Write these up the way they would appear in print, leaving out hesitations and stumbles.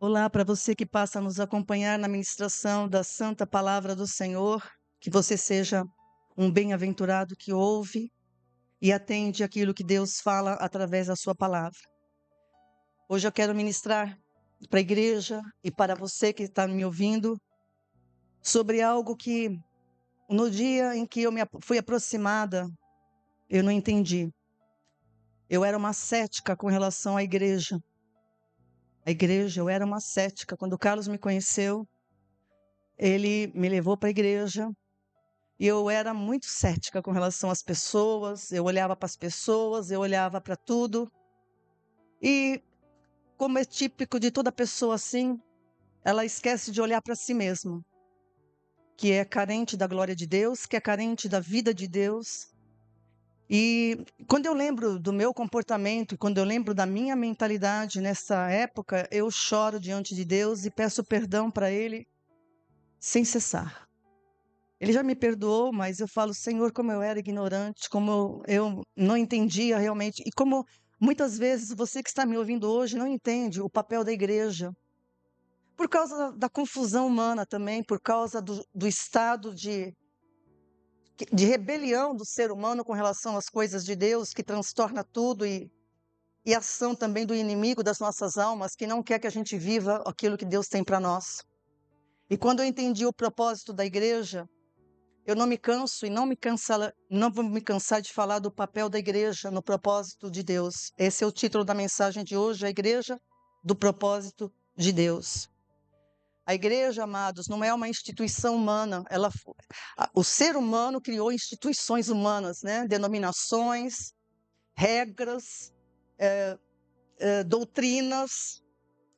Olá, para você que passa a nos acompanhar na ministração da Santa Palavra do Senhor, que você seja um bem-aventurado que ouve e atende aquilo que Deus fala através da sua palavra. Hoje eu quero ministrar para a igreja e para você que está me ouvindo sobre algo que no dia em que eu fui aproximada, eu não entendi. Eu era uma cética com relação à igreja. A igreja, eu era uma cética. Quando o Carlos me conheceu, ele me levou para a igreja e eu era muito cética com relação às pessoas. Eu olhava para as pessoas, eu olhava para tudo. E, como é típico de toda pessoa assim, ela esquece de olhar para si mesma, que é carente da glória de Deus, que é carente da vida de Deus. E quando eu lembro do meu comportamento, quando eu lembro da minha mentalidade nessa época, eu choro diante de Deus e peço perdão para Ele sem cessar. Ele já me perdoou, mas eu falo, Senhor, como eu era ignorante, como eu não entendia realmente, e como muitas vezes você que está me ouvindo hoje não entende o papel da igreja, por causa da confusão humana também, por causa do estado de rebelião do ser humano com relação às coisas de Deus, que transtorna tudo, e a ação também do inimigo das nossas almas, que não quer que a gente viva aquilo que Deus tem para nós. E quando eu entendi o propósito da igreja, eu não me canso e não vou me cansar de falar do papel da igreja no propósito de Deus. Esse é o título da mensagem de hoje, a igreja do propósito de Deus. A igreja, amados, não é uma instituição humana. O ser humano criou instituições humanas, né? Denominações, regras, doutrinas,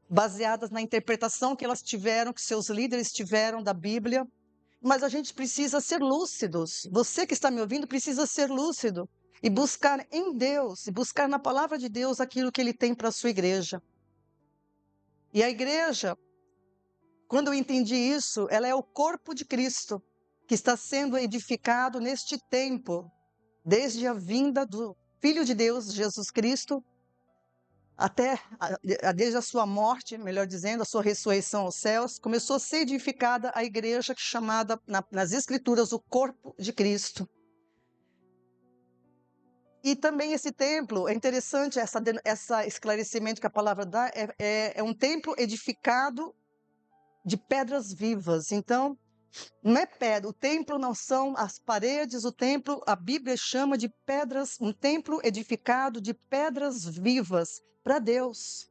baseadas na interpretação que elas tiveram, que seus líderes tiveram da Bíblia. Mas a gente precisa ser lúcidos. Você que está me ouvindo precisa ser lúcido e buscar em Deus, e buscar na palavra de Deus aquilo que Ele tem para a sua igreja. E a igreja, quando eu entendi isso, ela é o corpo de Cristo, que está sendo edificado neste tempo, desde a vinda do Filho de Deus, Jesus Cristo, desde a sua morte, melhor dizendo, a sua ressurreição aos céus, começou a ser edificada a igreja chamada nas Escrituras o corpo de Cristo. E também esse templo, é interessante esse esclarecimento que a palavra dá, é um templo edificado de pedras vivas. Então, não é pedra, o templo não são as paredes, o templo, a Bíblia chama de pedras, um templo edificado de pedras vivas para Deus.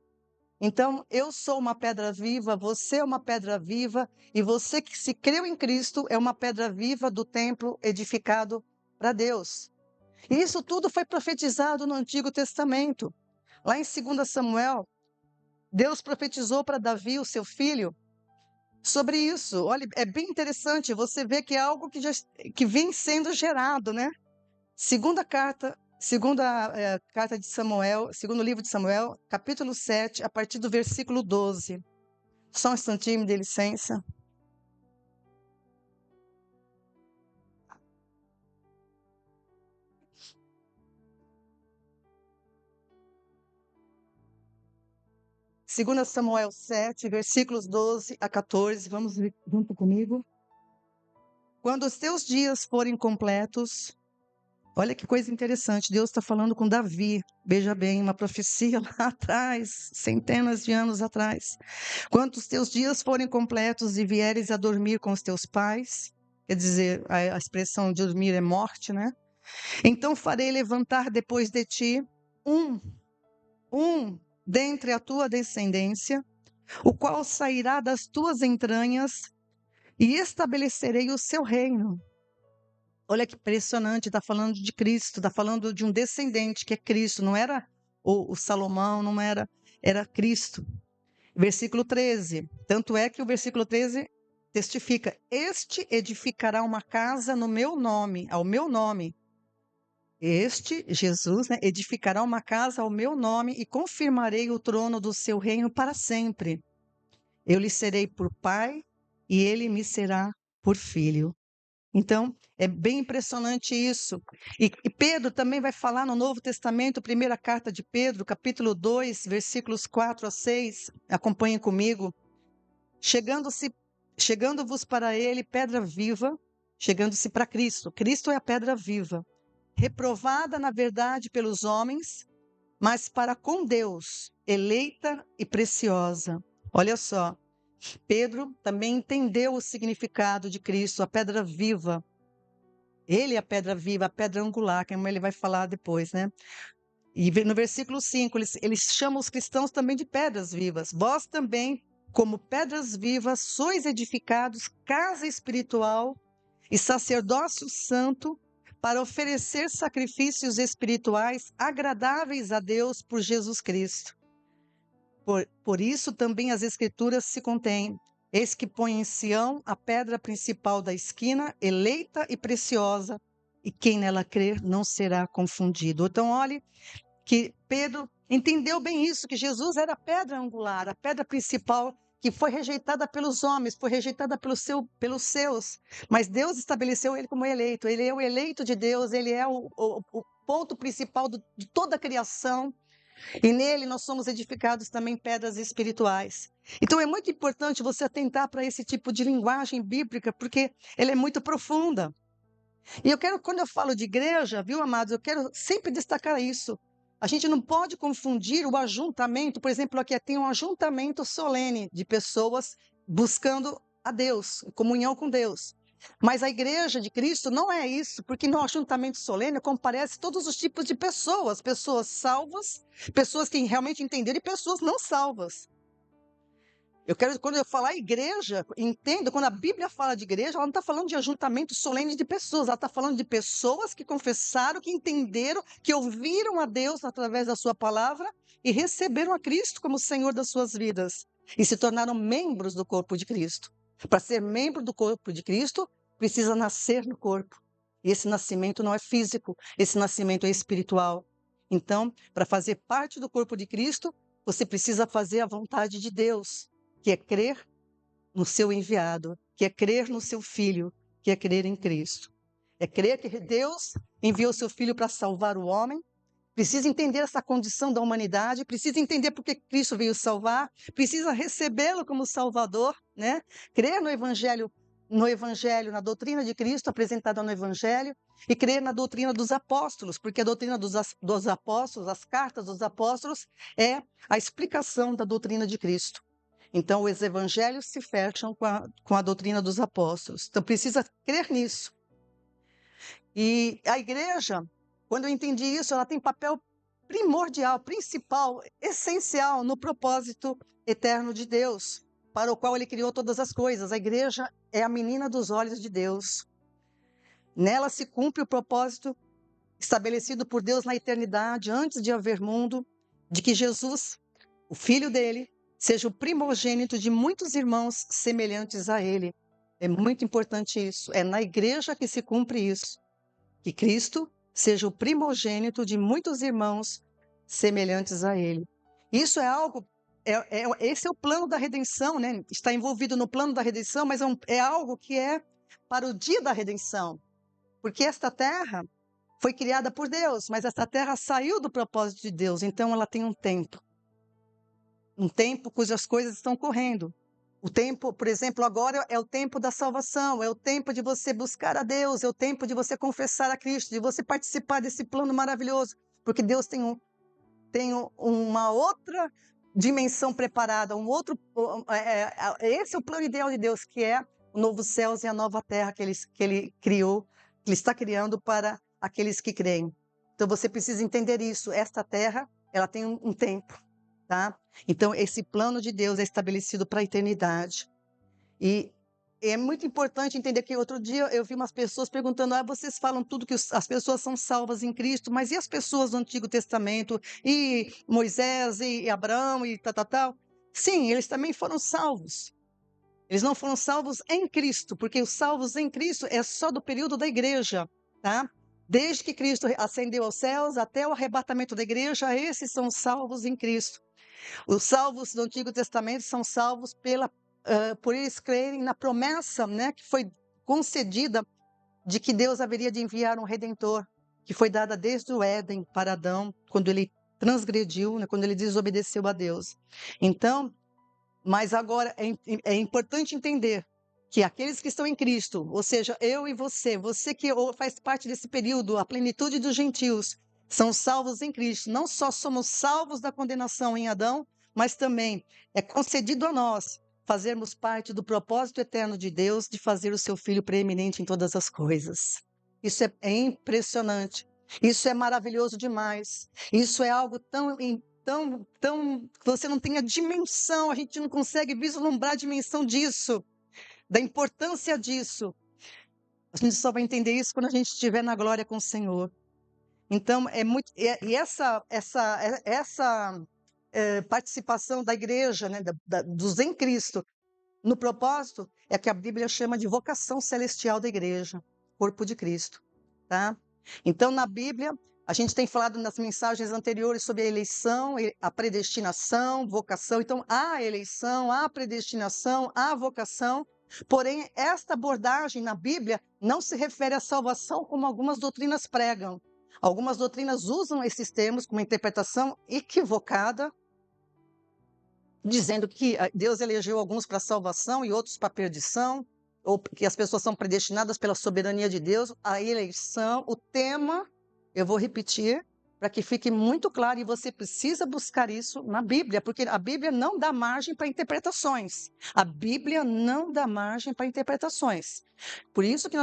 Então, eu sou uma pedra viva, você é uma pedra viva, e você que se creu em Cristo é uma pedra viva do templo edificado para Deus. E isso tudo foi profetizado no Antigo Testamento. Lá em 2 Samuel, Deus profetizou para Davi, o seu filho, sobre isso. Olha, é bem interessante, você vê que é algo que vem sendo gerado, né? Segunda carta de Samuel, segundo livro de Samuel, capítulo 7, a partir do versículo 12. Só um instantinho, me dê licença. Segunda Samuel 7, versículos 12 a 14. Vamos ver junto comigo. Quando os teus dias forem completos, olha que coisa interessante, Deus está falando com Davi, veja bem, uma profecia lá atrás, centenas de anos atrás. Quando os teus dias forem completos e vieres a dormir com os teus pais, quer dizer, a expressão de dormir é morte, né? Então farei levantar depois de ti um dentre a tua descendência, o qual sairá das tuas entranhas, e estabelecerei o seu reino. Olha que impressionante, está falando de Cristo, está falando de um descendente que é Cristo, não era o Salomão, não era Cristo. Versículo 13, tanto é que o versículo 13 testifica, este edificará uma casa no meu nome, ao meu nome. Este, Jesus, né, edificará uma casa ao meu nome e confirmarei o trono do seu reino para sempre. Eu lhe serei por pai e ele me será por filho. Então, é bem impressionante isso. E Pedro também vai falar no Novo Testamento, primeira carta de Pedro, capítulo 2, versículos 4 a 6. Acompanhem comigo. Chegando-vos para ele pedra viva, chegando-se para Cristo. Cristo é a pedra viva, reprovada na verdade pelos homens, mas para com Deus, eleita e preciosa. Olha só, Pedro também entendeu o significado de Cristo, a pedra viva. Ele é a pedra viva, a pedra angular, como ele vai falar depois, né? E no versículo 5, eles chamam os cristãos também de pedras vivas. Vós também, como pedras vivas, sois edificados casa espiritual e sacerdócio santo para oferecer sacrifícios espirituais agradáveis a Deus por Jesus Cristo. Por isso também as Escrituras se contêm. Eis que põe em Sião a pedra principal da esquina, eleita e preciosa, e quem nela crer não será confundido. Então, olhe que Pedro entendeu bem isso, que Jesus era a pedra angular, a pedra principal, que foi rejeitada pelos homens, foi rejeitada pelos seus, mas Deus estabeleceu ele como eleito. Ele é o eleito de Deus, ele é o ponto principal de toda a criação. E nele nós somos edificados também pedras espirituais. Então é muito importante você atentar para esse tipo de linguagem bíblica, porque ela é muito profunda. E quando eu falo de igreja, viu, amados, eu quero sempre destacar isso. A gente não pode confundir o ajuntamento, por exemplo, aqui tem um ajuntamento solene de pessoas buscando a Deus, comunhão com Deus. Mas a igreja de Cristo não é isso, porque no ajuntamento solene comparece todos os tipos de pessoas, pessoas salvas, pessoas que realmente entenderam e pessoas não salvas. Quando eu falar igreja, entenda, quando a Bíblia fala de igreja, ela não está falando de ajuntamento solene de pessoas, ela está falando de pessoas que confessaram, que entenderam, que ouviram a Deus através da sua palavra e receberam a Cristo como Senhor das suas vidas e se tornaram membros do corpo de Cristo. Para ser membro do corpo de Cristo, precisa nascer no corpo. E esse nascimento não é físico, esse nascimento é espiritual. Então, para fazer parte do corpo de Cristo, você precisa fazer a vontade de Deus, que é crer no seu enviado, que é crer no seu filho, que é crer em Cristo. É crer que Deus enviou seu filho para salvar o homem, precisa entender essa condição da humanidade, precisa entender por que Cristo veio salvar, precisa recebê-lo como Salvador, né? Crer no Evangelho, na doutrina de Cristo apresentada no Evangelho, e crer na doutrina dos apóstolos, porque a doutrina dos apóstolos, as cartas dos apóstolos, é a explicação da doutrina de Cristo. Então, os evangelhos se fecham com a doutrina dos apóstolos. Então, precisa crer nisso. E a igreja, quando eu entendi isso, ela tem papel primordial, principal, essencial no propósito eterno de Deus, para o qual ele criou todas as coisas. A igreja é a menina dos olhos de Deus. Nela se cumpre o propósito estabelecido por Deus na eternidade, antes de haver mundo, de que Jesus, o Filho dele, seja o primogênito de muitos irmãos semelhantes a ele. É muito importante isso. É na igreja que se cumpre isso. Que Cristo seja o primogênito de muitos irmãos semelhantes a ele. Isso é algo, esse é o plano da redenção, né? Está envolvido no plano da redenção, mas é algo que é para o dia da redenção. Porque esta terra foi criada por Deus, mas esta terra saiu do propósito de Deus, então ela tem um tempo. Um tempo cujas coisas estão correndo. O tempo, por exemplo, agora é o tempo da salvação, é o tempo de você buscar a Deus, é o tempo de você confessar a Cristo, de você participar desse plano maravilhoso, porque Deus tem uma outra dimensão preparada, esse é o plano ideal de Deus, que é o novo céus e a nova terra que ele criou, que ele está criando para aqueles que creem. Então você precisa entender isso, esta terra, ela tem um tempo. Tá? Então, esse plano de Deus é estabelecido para a eternidade. E é muito importante entender que outro dia eu vi umas pessoas perguntando: vocês falam tudo que as pessoas são salvas em Cristo, mas e as pessoas do Antigo Testamento? E Moisés, e Abraão, e tal? Sim, eles também foram salvos. Eles não foram salvos em Cristo, porque os salvos em Cristo é só do período da igreja, tá? Desde que Cristo ascendeu aos céus até o arrebatamento da igreja, esses são salvos em Cristo. Os salvos do Antigo Testamento são salvos por eles crerem na promessa, né, que foi concedida de que Deus haveria de enviar um Redentor, que foi dada desde o Éden para Adão, quando ele transgrediu, né, quando ele desobedeceu a Deus. Então, mas agora é importante entender que aqueles que estão em Cristo, ou seja, eu e você que faz parte desse período, a plenitude dos gentios, são salvos em Cristo. Não só somos salvos da condenação em Adão, mas também é concedido a nós fazermos parte do propósito eterno de Deus de fazer o seu Filho preeminente em todas as coisas. Isso é impressionante. Isso é maravilhoso demais. Isso é algo tão, você não tem a dimensão, a gente não consegue vislumbrar a dimensão disso, da importância disso. A gente só vai entender isso quando a gente estiver na glória com o Senhor. Então, essa participação da igreja, né, dos em Cristo, no propósito, é que a Bíblia chama de vocação celestial da igreja, corpo de Cristo, tá? Então, na Bíblia, a gente tem falado nas mensagens anteriores sobre a eleição, a predestinação, vocação. Então, há a eleição, há a predestinação, há a vocação. Porém, esta abordagem na Bíblia não se refere à salvação como algumas doutrinas pregam. Algumas doutrinas usam esses termos com uma interpretação equivocada, dizendo que Deus elegeu alguns para salvação e outros para perdição, ou que as pessoas são predestinadas pela soberania de Deus. A eleição, o tema, eu vou repetir, para que fique muito claro, e você precisa buscar isso na Bíblia, porque a Bíblia não dá margem para interpretações. A Bíblia não dá margem para interpretações. Por isso que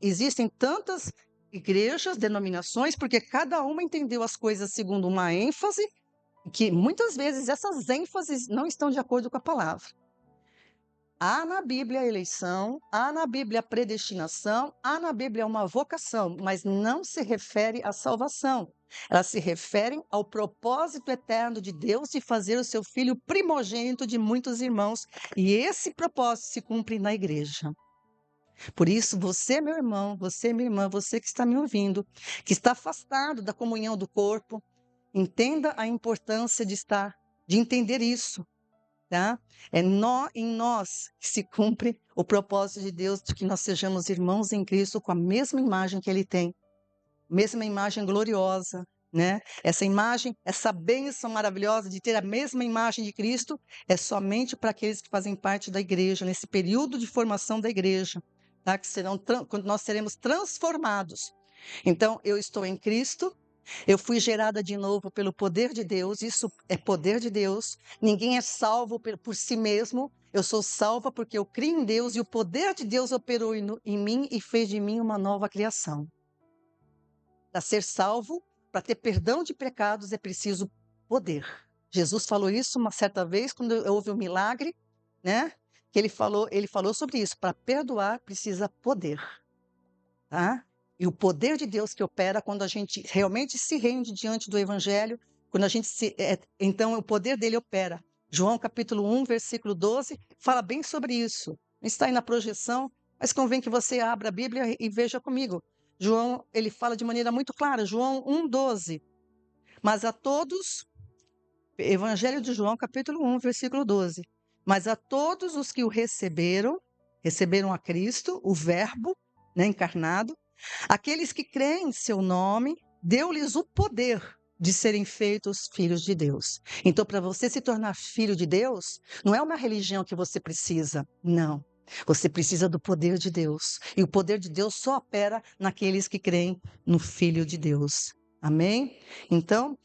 existem tantas igrejas, denominações, porque cada uma entendeu as coisas segundo uma ênfase, que muitas vezes essas ênfases não estão de acordo com a palavra. Há na Bíblia a eleição, há na Bíblia a predestinação, há na Bíblia uma vocação, mas não se refere à salvação. Elas se referem ao propósito eterno de Deus de fazer o seu filho primogênito de muitos irmãos, e esse propósito se cumpre na igreja. Por isso, você, meu irmão, você, minha irmã, você que está me ouvindo, que está afastado da comunhão do corpo, entenda a importância de entender isso, tá? É em nós que se cumpre o propósito de Deus de que nós sejamos irmãos em Cristo com a mesma imagem que Ele tem, mesma imagem gloriosa, né? Essa imagem, essa bênção maravilhosa de ter a mesma imagem de Cristo é somente para aqueles que fazem parte da igreja, nesse período de formação da igreja, tá? Quando nós seremos transformados. Então, eu estou em Cristo. Eu fui gerada de novo pelo poder de Deus, isso é poder de Deus. Ninguém é salvo por si mesmo. Eu sou salva porque eu creio em Deus e o poder de Deus operou em mim e fez de mim uma nova criação. Para ser salvo, para ter perdão de pecados, é preciso poder. Jesus falou isso uma certa vez, quando houve um milagre, né? Que ele falou sobre isso. Para perdoar, precisa poder, tá? E o poder de Deus que opera quando a gente realmente se rende diante do Evangelho, quando a gente então o poder dele opera. João capítulo 1, versículo 12, fala bem sobre isso. Não está aí na projeção, mas convém que você abra a Bíblia e veja comigo. João, ele fala de maneira muito clara, João 1, 12. Mas a todos, Evangelho de João capítulo 1, versículo 12. Mas a todos os que o receberam a Cristo, o Verbo, né, encarnado, aqueles que creem em seu nome, deu-lhes o poder de serem feitos filhos de Deus. Então, para você se tornar filho de Deus, não é uma religião que você precisa, não. Você precisa do poder de Deus. E o poder de Deus só opera naqueles que creem no Filho de Deus. Amém? Então,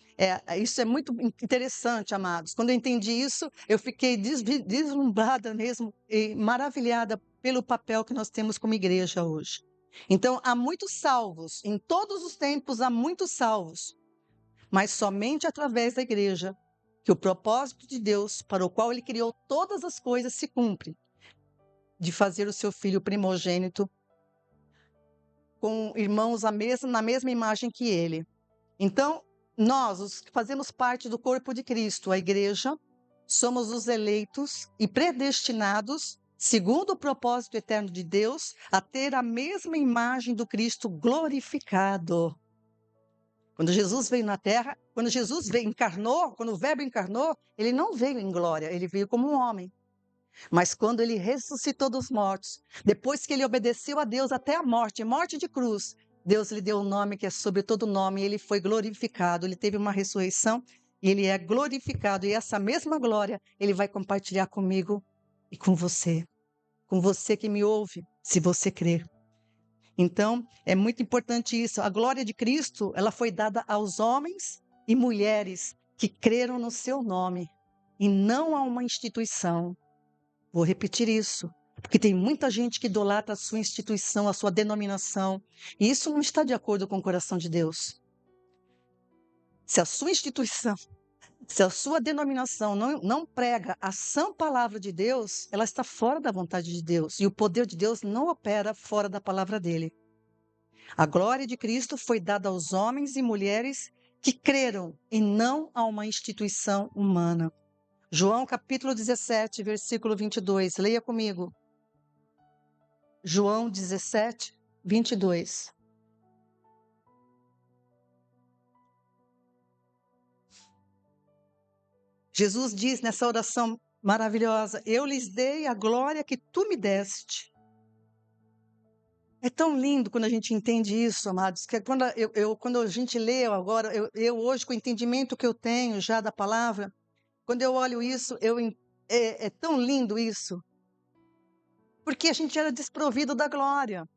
isso é muito interessante, amados. Quando eu entendi isso, eu fiquei deslumbrada mesmo e maravilhada pelo papel que nós temos como igreja hoje. Então, há muitos salvos, em todos os tempos há muitos salvos, mas somente através da igreja que o propósito de Deus, para o qual Ele criou todas as coisas, se cumpre, de fazer o seu filho primogênito com irmãos na mesma imagem que Ele. Então, nós, os que fazemos parte do corpo de Cristo, a igreja, somos os eleitos e predestinados segundo o propósito eterno de Deus, a ter a mesma imagem do Cristo glorificado. Quando Jesus veio na terra, quando Jesus encarnou, quando o Verbo encarnou, ele não veio em glória, ele veio como um homem. Mas quando ele ressuscitou dos mortos, depois que ele obedeceu a Deus até a morte de cruz, Deus lhe deu um nome que é sobre todo nome, e ele foi glorificado, ele teve uma ressurreição e ele é glorificado. E essa mesma glória ele vai compartilhar comigo e com você que me ouve, se você crer. Então, é muito importante isso. A glória de Cristo, ela foi dada aos homens e mulheres que creram no seu nome e não a uma instituição. Vou repetir isso, porque tem muita gente que idolatra a sua instituição, a sua denominação, e isso não está de acordo com o coração de Deus. Se a sua instituição, se a sua denominação não prega a sã palavra de Deus, ela está fora da vontade de Deus, e o poder de Deus não opera fora da palavra dele. A glória de Cristo foi dada aos homens e mulheres que creram e não a uma instituição humana. João capítulo 17, versículo 22. Leia comigo. João 17, 22. Jesus diz nessa oração maravilhosa: eu lhes dei a glória que tu me deste. É tão lindo quando a gente entende isso, amados, que quando a gente lê agora, eu hoje, com o entendimento que eu tenho já da palavra, quando eu olho isso, é tão lindo isso, porque a gente era desprovido da glória.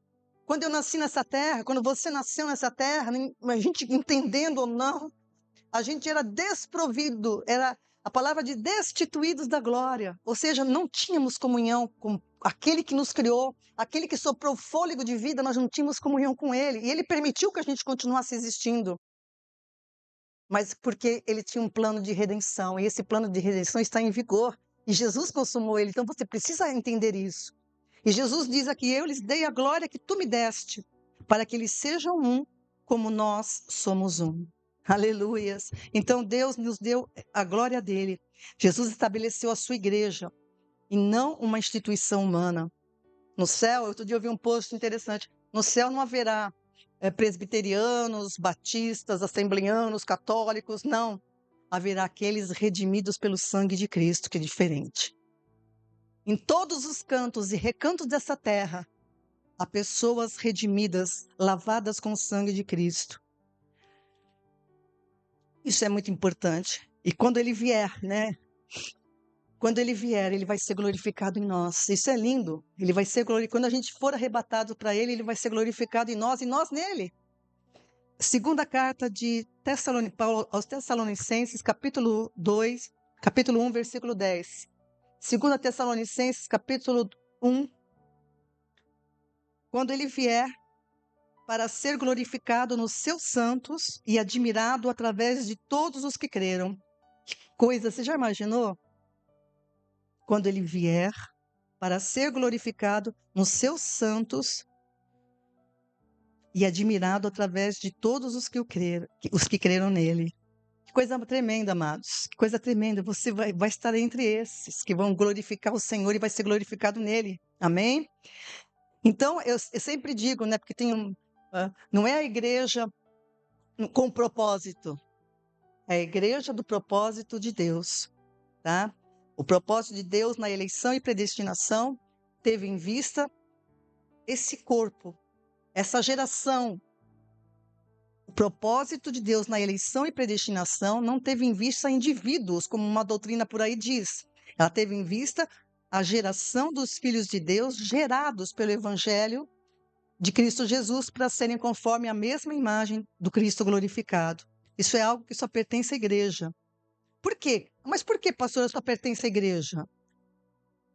Quando eu nasci nessa terra, quando você nasceu nessa terra, a gente entendendo ou não, a gente era desprovido, era a palavra de destituídos da glória, ou seja, não tínhamos comunhão com aquele que nos criou, aquele que soprou fôlego de vida, nós não tínhamos comunhão com ele, e ele permitiu que a gente continuasse existindo, mas porque ele tinha um plano de redenção, e esse plano de redenção está em vigor, e Jesus consumou ele, então você precisa entender isso. E Jesus diz aqui: eu lhes dei a glória que tu me deste, para que eles sejam um, como nós somos um. Aleluias. Então Deus nos deu a glória dele. Jesus estabeleceu a sua igreja e não uma instituição humana. No céu, outro dia eu vi um post interessante. No céu não haverá presbiterianos, batistas, assembleanos, católicos, não. Haverá aqueles redimidos pelo sangue de Cristo, que é diferente. Em todos os cantos e recantos dessa terra, há pessoas redimidas, lavadas com o sangue de Cristo. Isso é muito importante. E quando ele vier, né? Quando ele vier, ele vai ser glorificado em nós. Isso é lindo. Ele vai ser glorificado. Quando a gente for arrebatado para ele, ele vai ser glorificado em nós e nós nele. Segunda carta de Paulo aos Tessalonicenses, capítulo 2, capítulo 1, versículo 10. Segunda Tessalonicenses, capítulo 1. Quando ele vier para ser glorificado nos seus santos e admirado através de todos os que creram. Que coisa, você já imaginou? Quando ele vier para ser glorificado nos seus santos e admirado através de todos os que creram nele. Que coisa tremenda, amados. Que coisa tremenda. Você vai estar entre esses que vão glorificar o Senhor e vai ser glorificado nele. Amém? Então, eu sempre digo, né? Porque não é a igreja com propósito. É a igreja do propósito de Deus, tá? O propósito de Deus na eleição e predestinação teve em vista esse corpo, essa geração. O propósito de Deus na eleição e predestinação não teve em vista indivíduos, como uma doutrina por aí diz. Ela teve em vista a geração dos filhos de Deus gerados pelo Evangelho de Cristo Jesus para serem conforme a mesma imagem do Cristo glorificado. Isso é algo que só pertence à igreja. Por quê? Mas por que, pastora, só pertence à igreja?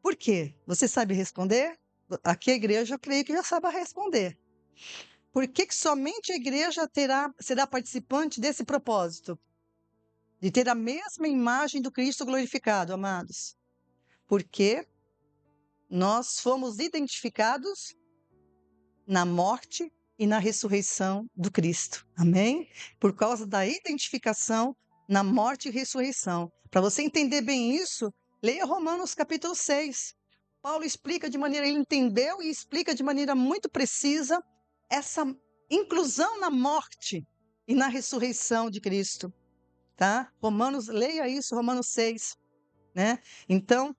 Por quê? Você sabe responder? Aqui a igreja, eu creio que já sabe responder. Por que somente a igreja será participante desse propósito? De ter a mesma imagem do Cristo glorificado, amados. Porque nós fomos identificados na morte e na ressurreição do Cristo. Amém? Por causa da identificação na morte e ressurreição. Para você entender bem isso, leia Romanos capítulo 6. Paulo explica ele entendeu e explica de maneira muito precisa essa inclusão na morte e na ressurreição de Cristo. Tá? Leia isso, Romanos 6. Né? Então,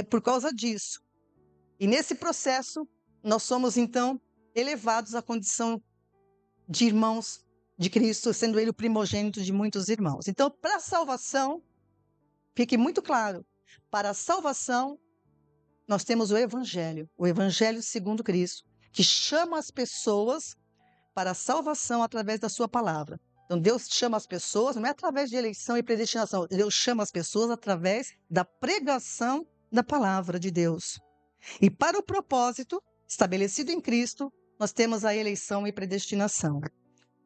por causa disso. E nesse processo, nós somos, então, elevados à condição de irmãos de Cristo, sendo Ele o primogênito de muitos irmãos. Então, para a salvação, fique muito claro, para a salvação, nós temos o Evangelho segundo Cristo, que chama as pessoas para a salvação através da sua palavra. Então, Deus chama as pessoas, não é através de eleição e predestinação, Deus chama as pessoas através da pregação da palavra de Deus. E para o propósito estabelecido em Cristo, nós temos a eleição e predestinação.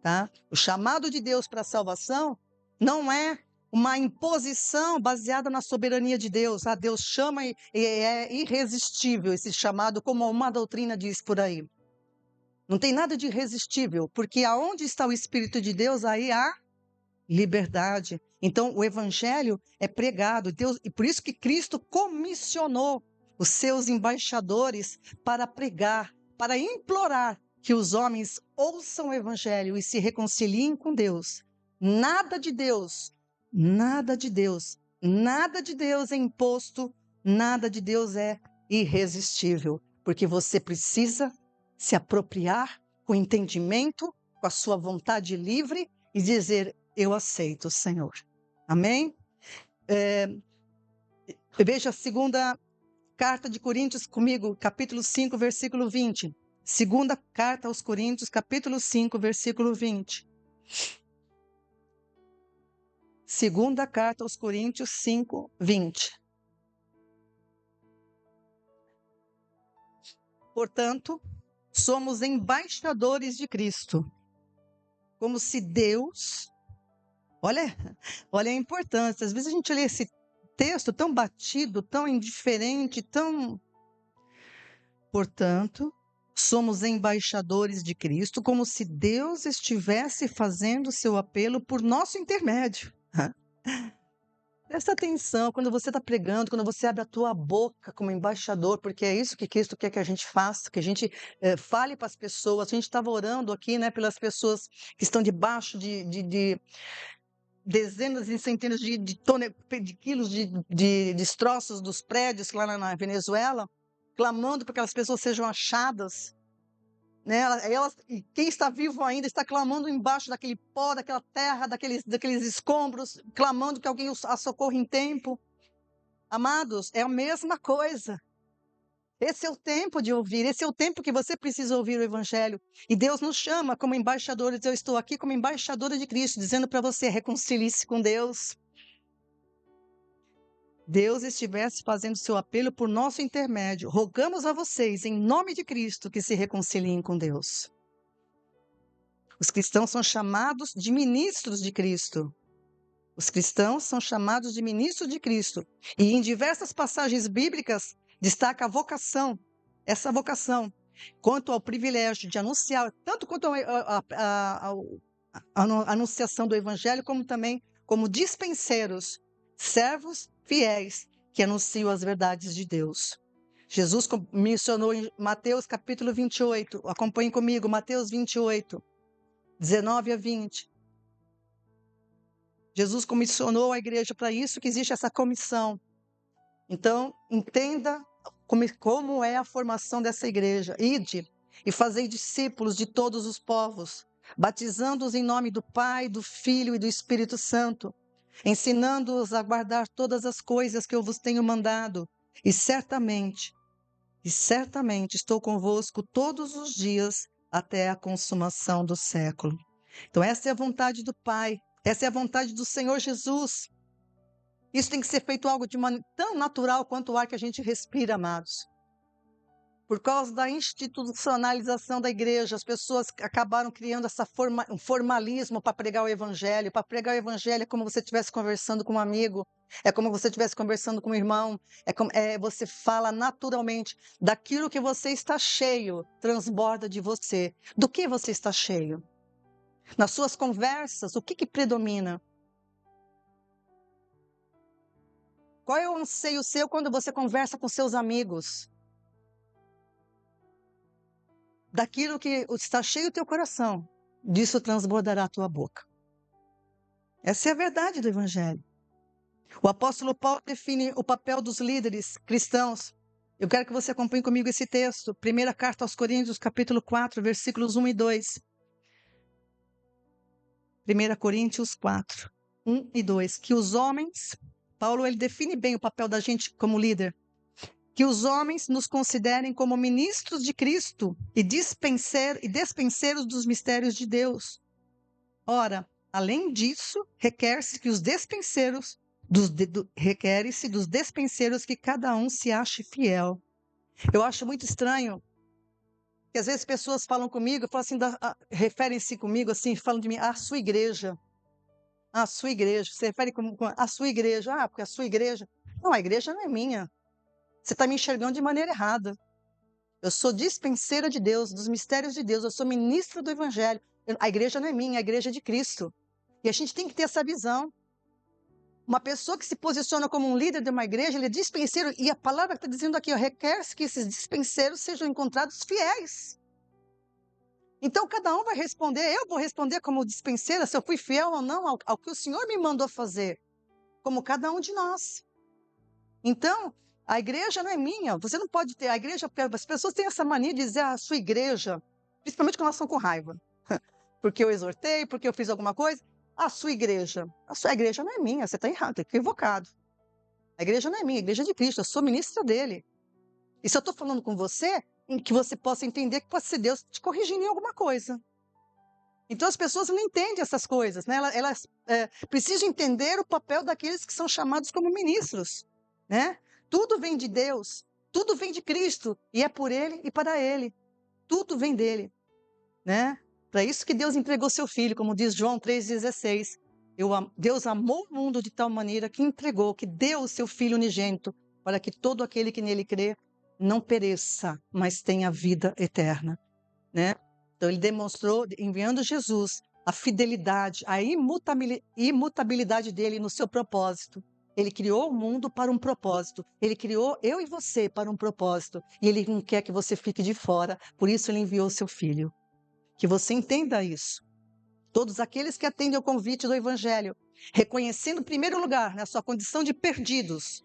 Tá? O chamado de Deus para a salvação não é uma imposição baseada na soberania de Deus. Deus chama e é irresistível esse chamado, como uma doutrina diz por aí. Não tem nada de irresistível, porque aonde está o Espírito de Deus, aí há liberdade. Então, o Evangelho é pregado, Deus, e por isso que Cristo comissionou os seus embaixadores para pregar, para implorar que os homens ouçam o Evangelho e se reconciliem com Deus. Nada de Deus, nada de Deus, nada de Deus é imposto, nada de Deus é irresistível, porque você precisa se apropriar com entendimento, com a sua vontade livre e dizer: eu aceito, Senhor. Amém? Veja a segunda carta de Coríntios comigo, capítulo 5, versículo 20. Segunda carta aos Coríntios, capítulo 5, versículo 20. Segunda carta aos Coríntios 5, 20. Portanto, somos embaixadores de Cristo, como se Deus... Olha a importância. Às vezes a gente lê esse texto tão batido, tão indiferente, tão... Portanto, somos embaixadores de Cristo, como se Deus estivesse fazendo seu apelo por nosso intermédio. Presta atenção quando você está pregando, quando você abre a tua boca como embaixador, porque é isso que Cristo quer que a gente faça, que a gente fale para as pessoas. A gente estava orando aqui, né, pelas pessoas que estão debaixo de dezenas e centenas de quilos de destroços dos prédios lá na Venezuela, clamando para que aquelas pessoas sejam achadas. Né? E quem está vivo ainda está clamando embaixo daquele pó, daquela terra, daqueles escombros, clamando que alguém a socorra em tempo. Amados, é a mesma coisa. Esse é o tempo de ouvir, esse é o tempo que você precisa ouvir o Evangelho. E Deus nos chama como embaixadores. Eu estou aqui como embaixadora de Cristo, dizendo para você: reconcilie-se com Deus. Deus estivesse fazendo seu apelo por nosso intermédio. Rogamos a vocês, em nome de Cristo, que se reconciliem com Deus. Os cristãos são chamados de ministros de Cristo. Os cristãos são chamados de ministros de Cristo. E em diversas passagens bíblicas destaca a vocação, essa vocação, quanto ao privilégio de anunciar, tanto quanto a anunciação do Evangelho, como também como dispenseiros, servos fiéis que anunciam as verdades de Deus. Jesus mencionou em Mateus capítulo 28, acompanhe comigo, Mateus 28, 19 a 20. Jesus comissionou a igreja para isso, que existe essa comissão. Então, entenda como é a formação dessa igreja. Ide e fazei discípulos de todos os povos, batizando-os em nome do Pai, do Filho e do Espírito Santo, ensinando-os a guardar todas as coisas que eu vos tenho mandado. E certamente estou convosco todos os dias até a consumação do século. Então, essa é a vontade do Pai, essa é a vontade do Senhor Jesus. Isso tem que ser feito algo de maneira tão natural quanto o ar que a gente respira, amados. Por causa da institucionalização da igreja, as pessoas acabaram criando um formalismo para pregar o Evangelho. Para pregar o Evangelho é como você estivesse conversando com um amigo, é como você estivesse conversando com um irmão, você fala naturalmente daquilo que você está cheio, transborda de você. Do que você está cheio? Nas suas conversas, o que predomina? Qual é o anseio seu quando você conversa com seus amigos? Daquilo que está cheio o teu coração, disso transbordará a tua boca. Essa é a verdade do Evangelho. O apóstolo Paulo define o papel dos líderes cristãos. Eu quero que você acompanhe comigo esse texto. Primeira carta aos Coríntios, capítulo 4, versículos 1 e 2. 1 Coríntios 4, 1 e 2. Que os homens, Paulo ele define bem o papel da gente como líder. Que os homens nos considerem como ministros de Cristo e despenseiros dos mistérios de Deus. Ora, além disso, requer-se dos despenseiros que cada um se ache fiel. Eu acho muito estranho que às vezes pessoas falam comigo, falam assim, referem-se comigo assim, falam de mim, a sua igreja. A sua igreja. Se refere como a sua igreja. Ah, porque a sua igreja. Não, a igreja não é minha. Você está me enxergando de maneira errada. Eu sou dispenseira de Deus, dos mistérios de Deus. Eu sou ministra do Evangelho. A igreja não é minha, a igreja é de Cristo. E a gente tem que ter essa visão. Uma pessoa que se posiciona como um líder de uma igreja, ele é dispenseiro. E a palavra está dizendo aqui, requer-se que esses dispenseiros sejam encontrados fiéis. Então, cada um vai responder. Eu vou responder como dispenseira, se eu fui fiel ou não ao que o Senhor me mandou fazer. Como cada um de nós. Então, a igreja não é minha. Você não pode ter a igreja, porque as pessoas têm essa mania de dizer a sua igreja, principalmente quando elas estão com raiva. Porque eu exortei, porque eu fiz alguma coisa. A sua igreja. A sua igreja não é minha, você está errado, está equivocado. A igreja não é minha, a igreja é de Cristo, eu sou ministra dele. E se eu estou falando com você, em que você possa entender que pode ser Deus te corrigindo em alguma coisa. Então as pessoas não entendem essas coisas, né? Elas precisam entender o papel daqueles que são chamados como ministros, né? Tudo vem de Deus, tudo vem de Cristo, e é por Ele e para Ele. Tudo vem dele, né? Para isso que Deus entregou seu Filho, como diz João 3,16. Deus amou o mundo de tal maneira que entregou, que deu o seu Filho unigênito, para que todo aquele que nele crê não pereça, mas tenha vida eterna, né? Então ele demonstrou, enviando Jesus, a fidelidade, a imutabilidade dele no seu propósito. Ele criou o mundo para um propósito. Ele criou eu e você para um propósito. E ele não quer que você fique de fora. Por isso ele enviou o seu Filho. Que você entenda isso. Todos aqueles que atendem ao convite do Evangelho, reconhecendo em primeiro lugar, na sua condição de perdidos,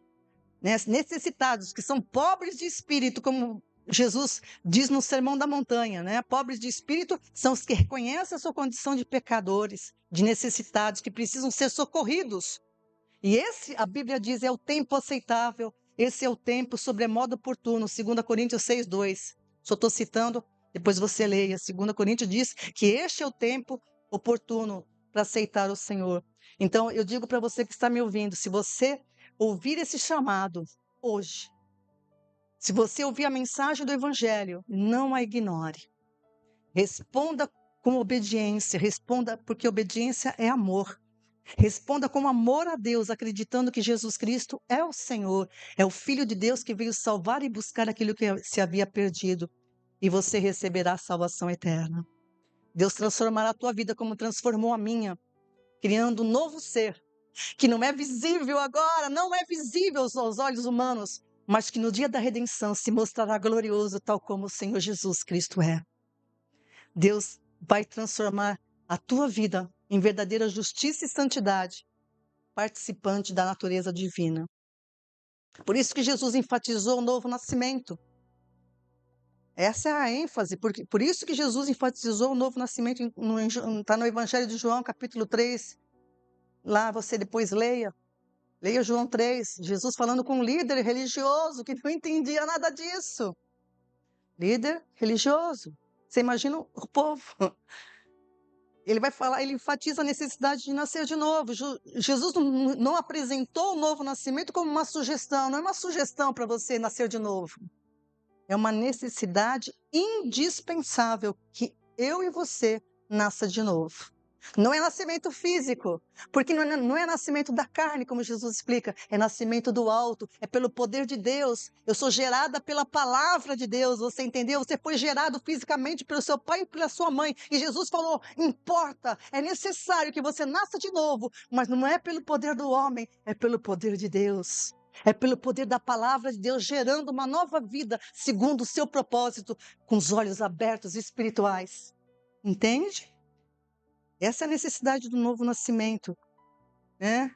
né, necessitados, que são pobres de espírito, como Jesus diz no Sermão da Montanha, né? Pobres de espírito são os que reconhecem a sua condição de pecadores, de necessitados, que precisam ser socorridos. E esse, a Bíblia diz, é o tempo aceitável, esse é o tempo sobremodo oportuno, 2 Coríntios 6:2. Só estou citando, depois você leia. 2 Coríntios diz que este é o tempo oportuno para aceitar o Senhor. Então, eu digo para você que está me ouvindo, se você ouvir esse chamado hoje, se você ouvir a mensagem do Evangelho, não a ignore. Responda com obediência, responda porque obediência é amor. Responda com amor a Deus, acreditando que Jesus Cristo é o Senhor, é o Filho de Deus que veio salvar e buscar aquilo que se havia perdido. E você receberá a salvação eterna. Deus transformará a tua vida como transformou a minha, criando um novo ser, que não é visível agora, não é visível aos olhos humanos, mas que no dia da redenção se mostrará glorioso, tal como o Senhor Jesus Cristo é. Deus vai transformar a tua vida em verdadeira justiça e santidade, participante da natureza divina. Por isso que Jesus enfatizou o novo nascimento. Essa é a ênfase, por isso que Jesus enfatizou o novo nascimento, está no Evangelho de João, capítulo 3. Lá você depois leia João 3, Jesus falando com um líder religioso que não entendia nada disso. Líder religioso. Você imagina o povo. Ele vai falar, ele enfatiza a necessidade de nascer de novo. Jesus não apresentou o novo nascimento como uma sugestão. Não é uma sugestão para você nascer de novo. É uma necessidade indispensável que eu e você nasça de novo. Não é nascimento físico, porque não é nascimento da carne, como Jesus explica, é nascimento do alto, é pelo poder de Deus. Eu sou gerada pela palavra de Deus, você entendeu? Você foi gerado fisicamente pelo seu pai e pela sua mãe. E Jesus falou, importa, é necessário que você nasça de novo, mas não é pelo poder do homem, é pelo poder de Deus. É pelo poder da palavra de Deus gerando uma nova vida, segundo o seu propósito, com os olhos abertos espirituais. Entende? Essa é a necessidade do novo nascimento, né?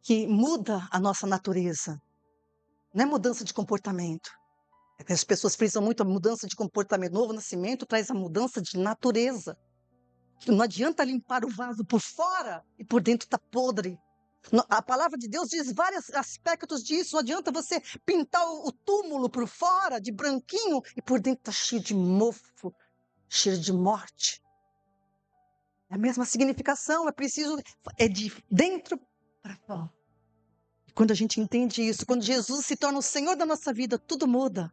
que muda a nossa natureza. Não é mudança de comportamento. As pessoas frisam muito a mudança de comportamento. Novo nascimento traz a mudança de natureza. Não adianta limpar o vaso por fora e por dentro está podre. A palavra de Deus diz vários aspectos disso. Não adianta você pintar o túmulo por fora de branquinho e por dentro está cheio de mofo, cheio de morte. É a mesma significação, é de dentro para fora. E quando a gente entende isso, quando Jesus se torna o Senhor da nossa vida, tudo muda.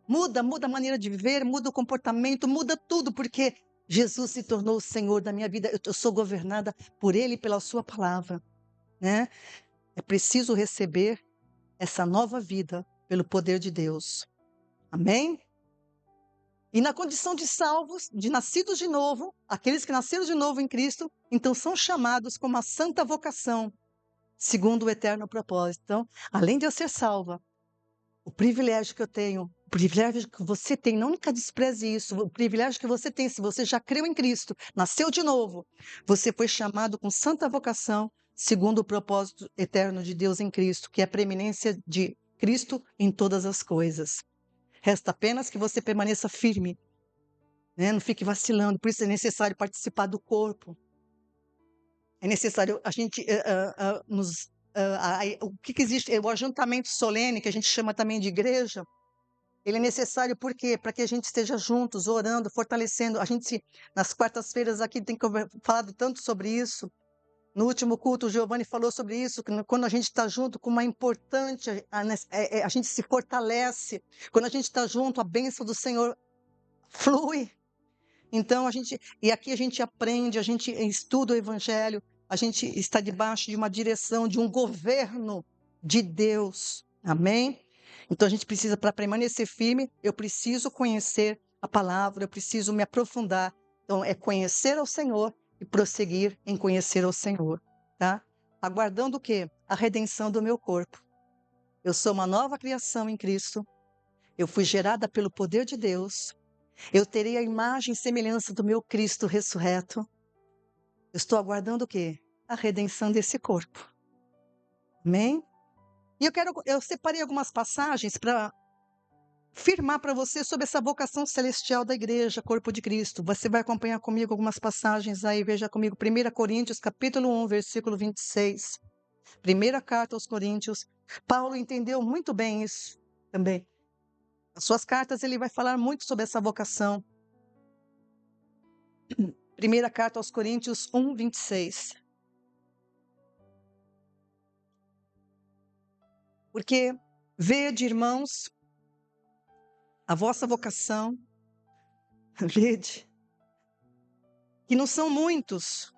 Muda a maneira de viver, muda o comportamento, muda tudo, porque Jesus se tornou o Senhor da minha vida. Eu sou governada por Ele e pela sua palavra, né? É preciso receber essa nova vida pelo poder de Deus. Amém? E na condição de salvos, de nascidos de novo, aqueles que nasceram de novo em Cristo, então são chamados com uma santa vocação, segundo o eterno propósito. Então, além de eu ser salva, o privilégio que eu tenho, o privilégio que você tem, não nunca despreze isso, o privilégio que você tem, se você já creu em Cristo, nasceu de novo, você foi chamado com santa vocação, segundo o propósito eterno de Deus em Cristo, que é a preeminência de Cristo em todas as coisas. Resta apenas que você permaneça firme, né? Não fique vacilando, por isso é necessário participar do corpo. É necessário a gente o que existe, o ajuntamento solene, que a gente chama também de igreja, ele é necessário por quê? Para que a gente esteja juntos, orando, fortalecendo. Nas quartas-feiras aqui tem falado tanto sobre isso. No último culto, o Giovanni falou sobre isso, que quando a gente está junto, como é importante, a gente se fortalece. Quando a gente está junto, a bênção do Senhor flui. Então, aqui a gente aprende, a gente estuda o Evangelho, a gente está debaixo de uma direção, de um governo de Deus. Amém? Então, a gente precisa, para permanecer firme, eu preciso conhecer a palavra, eu preciso me aprofundar. Então, é conhecer ao Senhor e prosseguir em conhecer ao Senhor, tá? Aguardando o quê? A redenção do meu corpo. Eu sou uma nova criação em Cristo. Eu fui gerada pelo poder de Deus. Eu terei a imagem e semelhança do meu Cristo ressurreto. Eu estou aguardando o quê? A redenção desse corpo. Amém? E eu separei algumas passagens para firmar para você sobre essa vocação celestial da igreja, corpo de Cristo. Você vai acompanhar comigo algumas passagens aí, veja comigo. 1 Coríntios, capítulo 1, versículo 26. Primeira carta aos Coríntios. Paulo entendeu muito bem isso também. Nas suas cartas ele vai falar muito sobre essa vocação. Primeira carta aos Coríntios 1, 26. Porque vede, irmãos, a vossa vocação, vede, que não são muitos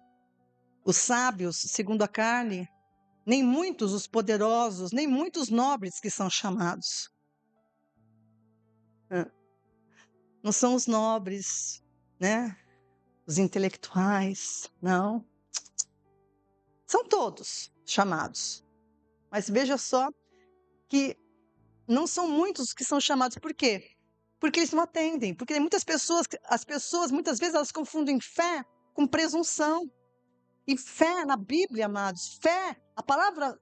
os sábios segundo a carne, nem muitos os poderosos, nem muitos nobres que são chamados. Não são os nobres, né? Os intelectuais, não. São todos chamados. Mas veja só que não são muitos os que são chamados. Por quê? Porque eles não atendem. Porque as pessoas muitas vezes elas confundem fé com presunção. E fé na Bíblia, amados,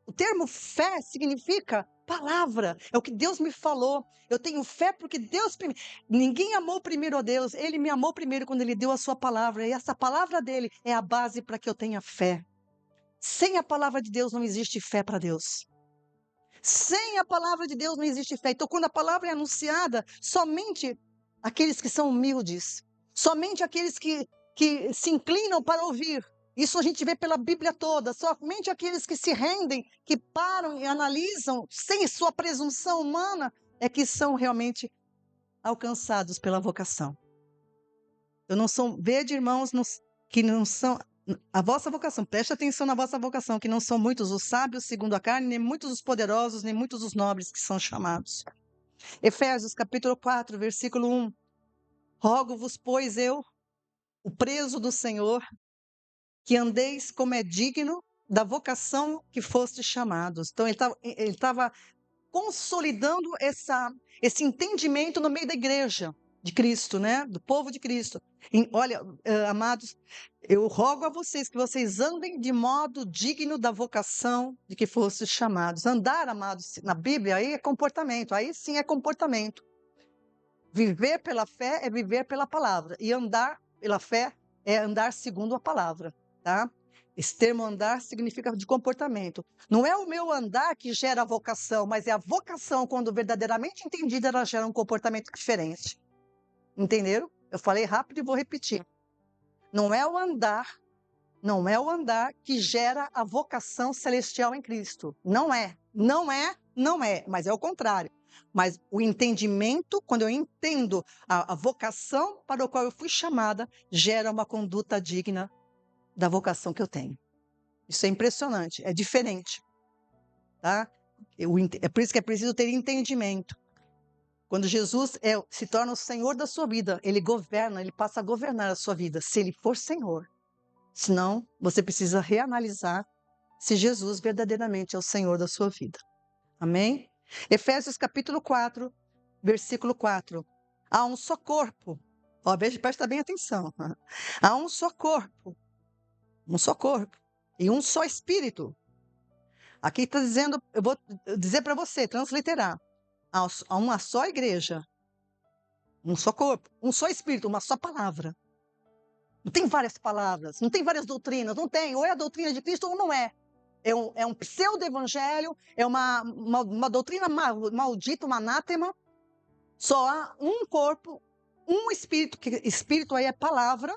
o termo fé significa palavra, é o que Deus me falou. Eu tenho fé porque ninguém amou primeiro a Deus, Ele me amou primeiro quando Ele deu a sua palavra, e essa palavra dele é a base para que eu tenha fé. Sem a palavra de Deus não existe fé para Deus. Sem a palavra de Deus não existe fé. Então, quando a palavra é anunciada, somente aqueles que são humildes, somente aqueles que se inclinam para ouvir. Isso a gente vê pela Bíblia toda. Somente aqueles que se rendem, que param e analisam, sem sua presunção humana, é que são realmente alcançados pela vocação. Eu não sou, vede, irmãos, que não são a vossa vocação, preste atenção na vossa vocação, que não são muitos os sábios segundo a carne, nem muitos os poderosos, nem muitos os nobres que são chamados. Efésios capítulo 4, versículo 1. Rogo-vos, pois eu, o preso do Senhor, que andeis como é digno da vocação que fostes chamados. Então, ele estava consolidando esse entendimento no meio da igreja de Cristo, né? Do povo de Cristo. Olha, amados, eu rogo a vocês que vocês andem de modo digno da vocação de que fossem chamados. Andar, amados, na Bíblia, aí é comportamento, aí sim é comportamento. Viver pela fé é viver pela palavra. E andar pela fé é andar segundo a palavra, tá? Esse termo andar significa de comportamento. Não é o meu andar que gera a vocação, mas é a vocação, quando verdadeiramente entendida, ela gera um comportamento diferente. Entenderam? Eu falei rápido e vou repetir. Não é o andar que gera a vocação celestial em Cristo. Não é, mas é o contrário. Mas o entendimento, quando eu entendo a vocação para a qual eu fui chamada, gera uma conduta digna da vocação que eu tenho. Isso é impressionante, é diferente, tá? É por isso que é preciso ter entendimento. Quando Jesus se torna o Senhor da sua vida, ele governa, ele passa a governar a sua vida, se ele for Senhor. Senão, você precisa reanalisar se Jesus verdadeiramente é o Senhor da sua vida. Amém? Efésios capítulo 4, versículo 4. Há um só corpo. Ó, presta bem atenção. Há um só corpo. Um só corpo. E um só espírito. Aqui está dizendo, eu vou dizer para você, transliterar. Há uma só igreja. Um só corpo. Um só espírito, uma só palavra. Não tem várias palavras, não tem várias doutrinas, não tem. Ou é a doutrina de Cristo ou não é. É um pseudo-evangelho, é uma doutrina maldita, uma anátema. Só há um corpo, um espírito, que espírito aí é palavra,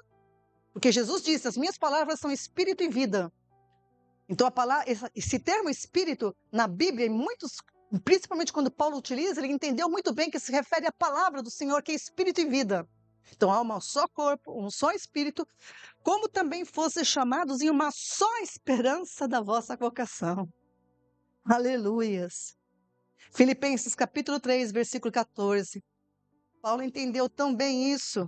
porque Jesus disse, as minhas palavras são espírito e vida. Então, esse termo espírito, na Bíblia, principalmente quando Paulo utiliza, ele entendeu muito bem que se refere à palavra do Senhor, que é espírito e vida. Então, há um só corpo, um só espírito, como também fossem chamados em uma só esperança da vossa vocação. Aleluias. Filipenses capítulo 3, versículo 14. Paulo entendeu tão bem isso,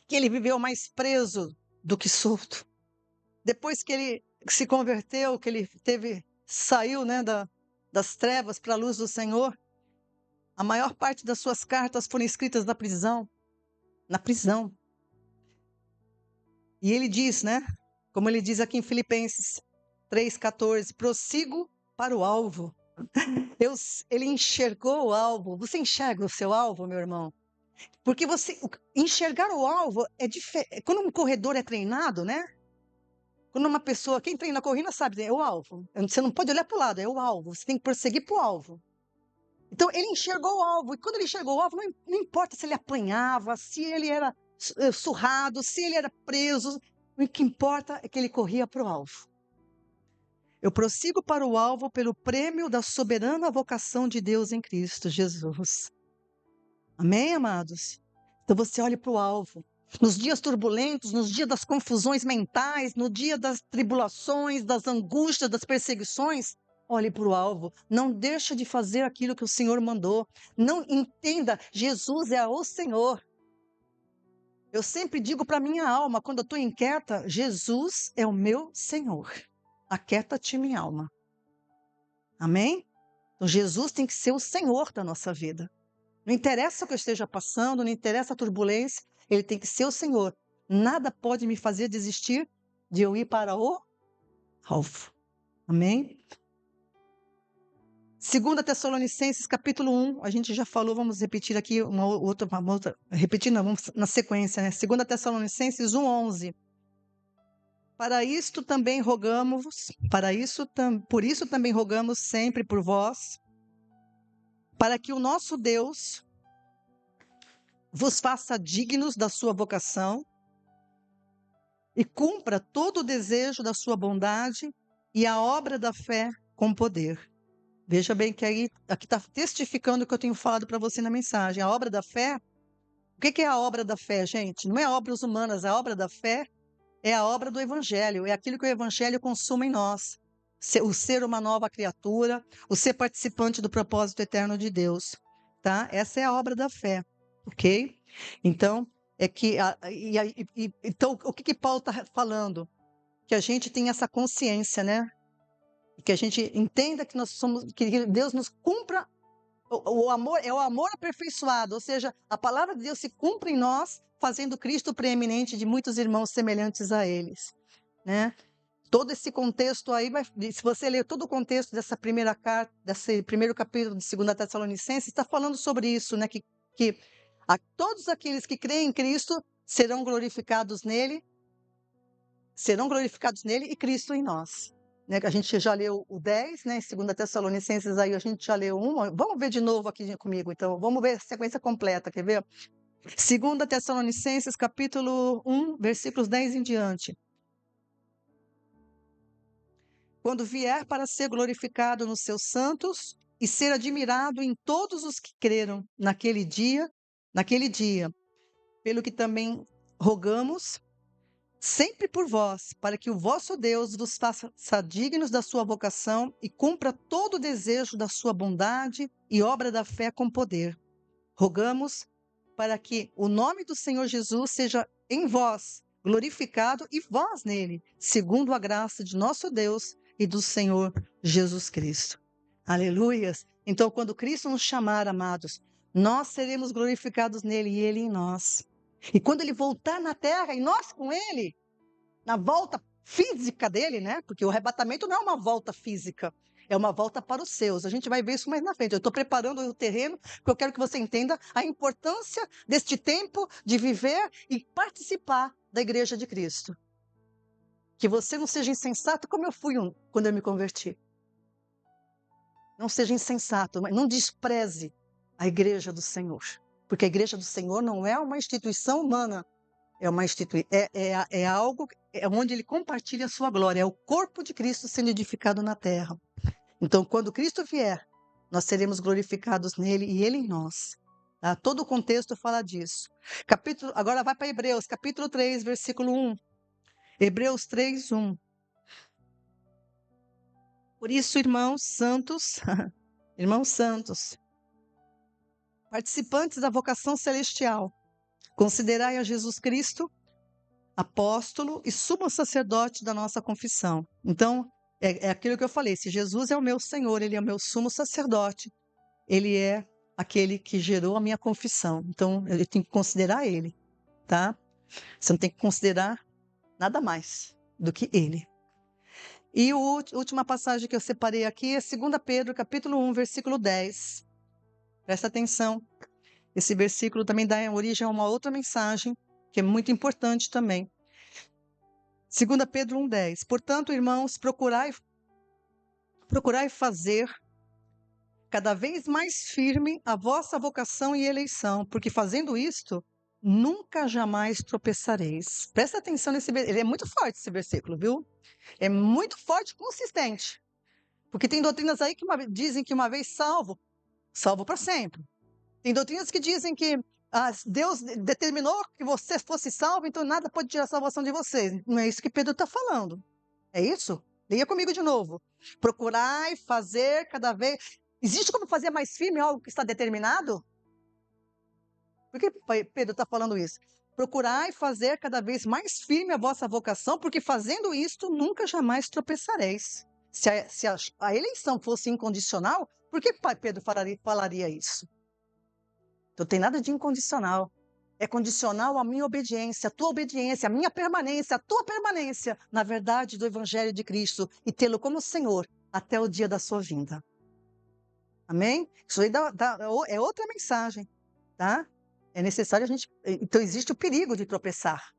que ele viveu mais preso do que solto. Depois que ele se converteu, que ele saiu, né, das trevas para a luz do Senhor, a maior parte das suas cartas foram escritas na prisão. Na prisão. E ele diz, né? Como ele diz aqui em Filipenses 3,14, prossigo para o alvo. Ele enxergou o alvo. Você enxerga o seu alvo, meu irmão? Porque enxergar o alvo é diferente. Quando um corredor é treinado, né? Quando uma pessoa, quem treina corrida sabe, é o alvo. Você não pode olhar para o lado, é o alvo. Você tem que prosseguir para o alvo. Então, ele enxergou o alvo. E quando ele enxergou o alvo, não importa se ele apanhava, se ele era surrado, se ele era preso. O que importa é que ele corria para o alvo. Eu prossigo para o alvo pelo prêmio da soberana vocação de Deus em Cristo Jesus. Amém, amados? Então você olhe para o alvo. Nos dias turbulentos, nos dias das confusões mentais, no dia das tribulações, das angústias, das perseguições, olhe para o alvo. Não deixe de fazer aquilo que o Senhor mandou. Não entenda, Jesus é o Senhor. Eu sempre digo para minha alma, quando eu estou inquieta, Jesus é o meu Senhor. Aquieta-te, minha alma. Amém? Então, Jesus tem que ser o Senhor da nossa vida. Não interessa o que eu esteja passando, não interessa a turbulência, ele tem que ser o Senhor. Nada pode me fazer desistir de eu ir para o alvo. Amém? 2 Tessalonicenses, capítulo 1, a gente já falou, vamos repetir aqui repetir não, vamos na sequência, né? 2 Tessalonicenses 1, 11. Por isso também rogamos sempre por vós, para que o nosso Deus vos faça dignos da sua vocação e cumpra todo o desejo da sua bondade e a obra da fé com poder. Veja bem que aqui está testificando o que eu tenho falado para você na mensagem. A obra da fé, o que é a obra da fé, gente? Não é obras humanas, a obra da fé é a obra do Evangelho, é aquilo que o Evangelho consuma em nós. O ser uma nova criatura, o ser participante do propósito eterno de Deus, tá? Essa é a obra da fé, ok? Então, então o que Paulo está falando? Que a gente tem essa consciência, né? Que a gente entenda que nós somos, que Deus nos cumpra O amor é o amor aperfeiçoado, ou seja, a palavra de Deus se cumpre em nós, fazendo Cristo preeminente de muitos irmãos semelhantes a eles, né? Todo esse contexto aí, se você ler todo o contexto dessa primeira carta, desse primeiro capítulo de 2 Tessalonicenses, está falando sobre isso, né? Que todos aqueles que creem em Cristo serão glorificados nele e Cristo em nós. Né? A gente já leu o 10, né? 2 Tessalonicenses, aí a gente já leu 1. Vamos ver de novo aqui comigo, então. Vamos ver a sequência completa, quer ver? 2 Tessalonicenses, capítulo 1, versículos 10 em diante. Quando vier para ser glorificado nos seus santos e ser admirado em todos os que creram naquele dia, pelo que também rogamos, sempre por vós, para que o vosso Deus vos faça dignos da sua vocação e cumpra todo o desejo da sua bondade e obra da fé com poder. Rogamos para que o nome do Senhor Jesus seja em vós glorificado e vós nele, segundo a graça de nosso Deus e do Senhor Jesus Cristo. Aleluias! Então, quando Cristo nos chamar, amados, nós seremos glorificados nele e ele em nós. E quando ele voltar na terra e nós com ele, na volta física dele, né? Porque o arrebatamento não é uma volta física, é uma volta para os seus. A gente vai ver isso mais na frente. Eu estou preparando o terreno, porque eu quero que você entenda a importância deste tempo de viver e participar da Igreja de Cristo. Que você não seja insensato como eu fui quando eu me converti. Não seja insensato, mas não despreze a Igreja do Senhor. Porque a Igreja do Senhor não é uma instituição humana, é algo onde ele compartilha a sua glória, é o corpo de Cristo sendo edificado na terra. Então, quando Cristo vier, nós seremos glorificados nele e ele em nós. Tá? Todo o contexto fala disso. Agora vai para Hebreus, capítulo 3, versículo 1. Hebreus 3, 1. Por isso, irmãos santos, participantes da vocação celestial, considerai a Jesus Cristo, apóstolo e sumo sacerdote da nossa confissão. Então, é aquilo que eu falei, se Jesus é o meu Senhor, ele é o meu sumo sacerdote, ele é aquele que gerou a minha confissão. Então, eu tenho que considerar ele, tá? Você não tem que considerar nada mais do que ele. E a última passagem que eu separei aqui é 2 Pedro, capítulo 1, versículo 10. Presta atenção. Esse versículo também dá origem a uma outra mensagem, que é muito importante também. 2 Pedro 1, 10. Portanto, irmãos, procurai fazer cada vez mais firme a vossa vocação e eleição, porque fazendo isto, nunca jamais tropeçareis. Presta atenção nesse versículo, ele é muito forte esse versículo, viu? É muito forte e consistente. Porque tem doutrinas aí que dizem que uma vez salvo para sempre. Tem doutrinas que dizem que Deus determinou que você fosse salvo, então nada pode tirar a salvação de vocês. Não é isso que Pedro está falando. É isso? Leia comigo de novo. Procurai fazer cada vez... Existe como fazer mais firme algo que está determinado? Por que Pedro está falando isso? Procurai fazer cada vez mais firme a vossa vocação, porque fazendo isto, nunca jamais tropeçareis. Se a eleição fosse incondicional, por que Pedro falaria isso? Então, não tem nada de incondicional. É condicional à minha obediência, à tua obediência, à minha permanência, à tua permanência na verdade do Evangelho de Cristo e tê-lo como Senhor até o dia da sua vinda. Amém? Isso aí é outra mensagem, tá? É necessário a gente... Então, existe o perigo de tropeçar.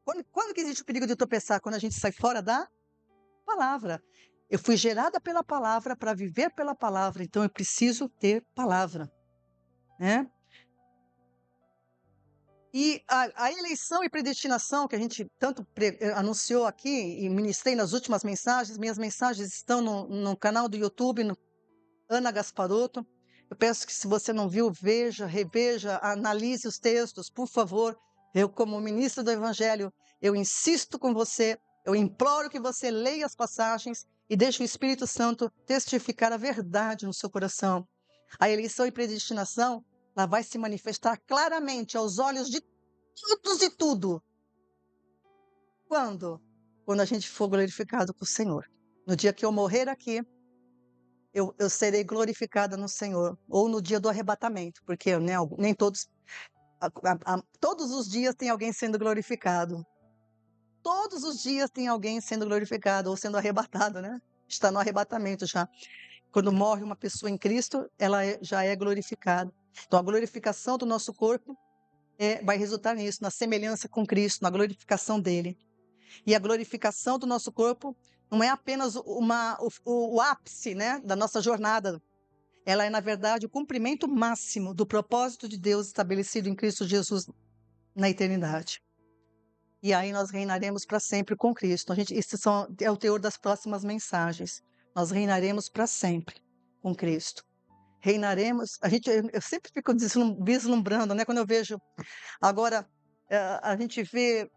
Quando que existe o perigo de tropeçar? Quando a gente sai fora da palavra. Eu fui gerada pela palavra para viver pela palavra, então eu preciso ter palavra, né? E a eleição e predestinação que a gente tanto anunciou aqui e ministrei nas últimas mensagens, minhas mensagens estão no canal do YouTube, no Ana Gasparotto. Eu peço que, se você não viu, veja, reveja, analise os textos, por favor. Eu, como ministra do Evangelho, eu insisto com você, eu imploro que você leia as passagens e deixe o Espírito Santo testificar a verdade no seu coração. A eleição e predestinação, ela vai se manifestar claramente aos olhos de todos e tudo. Quando? Quando a gente for glorificado com o Senhor. No dia que eu morrer aqui, eu serei glorificada no Senhor, ou no dia do arrebatamento, porque né, nem todos, todos os dias tem alguém sendo glorificado. Todos os dias tem alguém sendo glorificado ou sendo arrebatado, né? Está no arrebatamento já. Quando morre uma pessoa em Cristo, ela já é glorificada. Então, a glorificação do nosso corpo vai resultar nisso, na semelhança com Cristo, na glorificação dele. E a glorificação do nosso corpo não é apenas o ápice, né, da nossa jornada. Ela é, na verdade, o cumprimento máximo do propósito de Deus estabelecido em Cristo Jesus na eternidade. E aí nós reinaremos para sempre com Cristo. Esse é o teor das próximas mensagens. Nós reinaremos para sempre com Cristo. Reinaremos. Eu sempre fico vislumbrando, né? Quando eu vejo agora, a gente vê,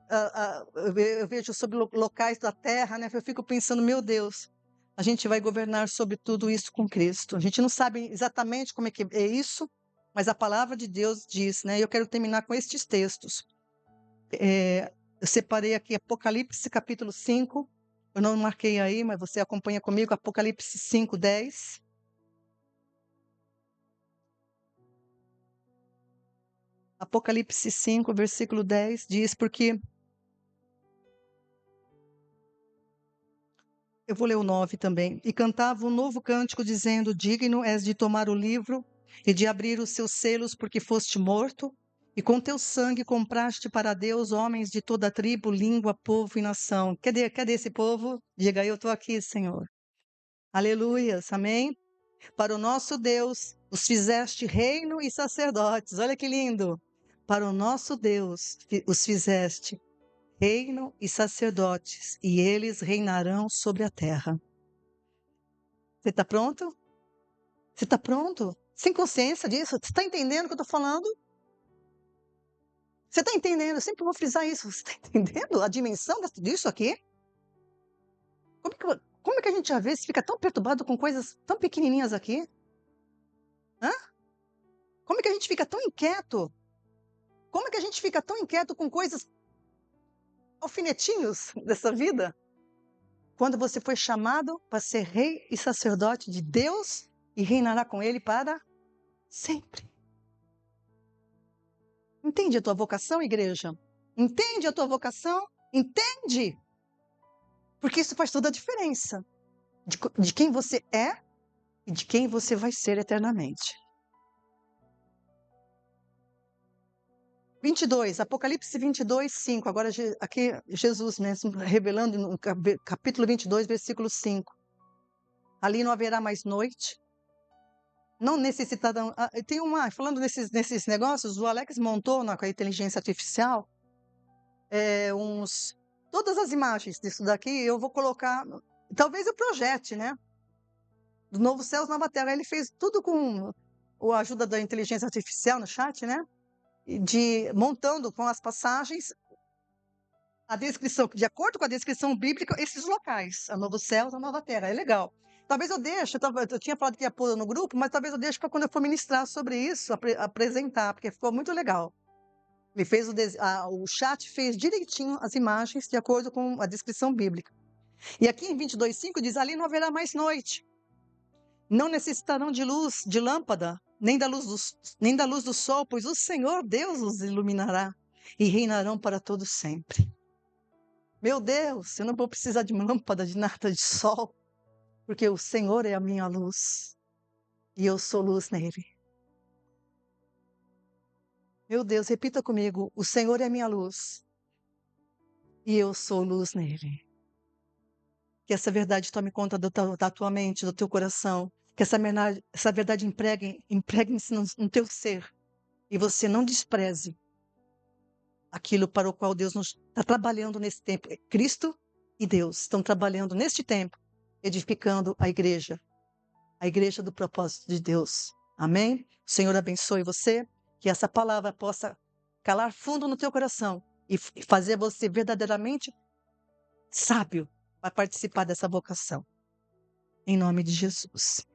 eu vejo sobre locais da terra, né? Eu fico pensando, meu Deus, a gente vai governar sobre tudo isso com Cristo. A gente não sabe exatamente como é que é isso, mas a palavra de Deus diz, né? Eu quero terminar com estes textos. Eu separei aqui Apocalipse capítulo 5. Eu não marquei aí, mas você acompanha comigo, Apocalipse 5, 10. Apocalipse 5, versículo 10 diz, porque... Eu vou ler o 9 também. E cantava um novo cântico, dizendo: Digno és de tomar o livro e de abrir os seus selos, porque foste morto, e com teu sangue compraste para Deus homens de toda tribo, língua, povo e nação. Cadê esse povo? Diga, eu estou aqui, Senhor. Aleluias, amém? Para o nosso Deus os fizeste reino e sacerdotes. Olha que lindo! Para o nosso Deus os fizeste reino e sacerdotes, e eles reinarão sobre a terra. Você está pronto? Você está pronto? Sem consciência disso? Você está entendendo o que eu estou falando? Você está entendendo? Eu sempre vou frisar isso. Você está entendendo a dimensão disso aqui? Como é que a gente às vezes fica tão perturbado com coisas tão pequenininhas aqui? Hã? Como é que a gente fica tão inquieto? Como é que a gente fica tão inquieto com coisas, alfinetinhos dessa vida? Quando você foi chamado para ser rei e sacerdote de Deus e reinará com Ele para sempre. Entende a tua vocação, igreja? Entende a tua vocação? Entende? Porque isso faz toda a diferença de quem você é e de quem você vai ser eternamente. 22, Apocalipse 22, 5. Agora aqui Jesus mesmo revelando no capítulo 22, versículo 5. Ali não haverá mais noite. Não necessitarão... Tem falando nesses negócios, o Alex montou com a inteligência artificial todas as imagens disso daqui. Eu vou colocar, talvez eu projete, né? Do novo céu, nova terra. Ele fez tudo com a ajuda da inteligência artificial no chat, né? Montando com as passagens a descrição, de acordo com a descrição bíblica, esses locais, a novo céu, a nova terra. É legal. Talvez eu deixe, eu tinha falado que ia pôr no grupo, mas talvez eu deixe para quando eu for ministrar sobre isso, apresentar, porque ficou muito legal. Ele fez o chat fez direitinho as imagens de acordo com a descrição bíblica. E aqui em 22:5 diz: ali não haverá mais noite. Não necessitarão de luz, de lâmpada, nem da luz do sol, pois o Senhor Deus os iluminará e reinarão para todo sempre. Meu Deus, eu não vou precisar de lâmpada, de nada, de sol, porque o Senhor é a minha luz e eu sou luz nele. Meu Deus, repita comigo: o Senhor é a minha luz e eu sou luz nele. Que essa verdade tome conta da tua mente, do teu coração. Que essa verdade impregne-se no teu ser. E você não despreze aquilo para o qual Deus está trabalhando nesse tempo. Cristo e Deus estão trabalhando neste tempo, edificando a igreja do propósito de Deus. Amém? O Senhor abençoe você, que essa palavra possa calar fundo no teu coração e fazer você verdadeiramente sábio para participar dessa vocação. Em nome de Jesus.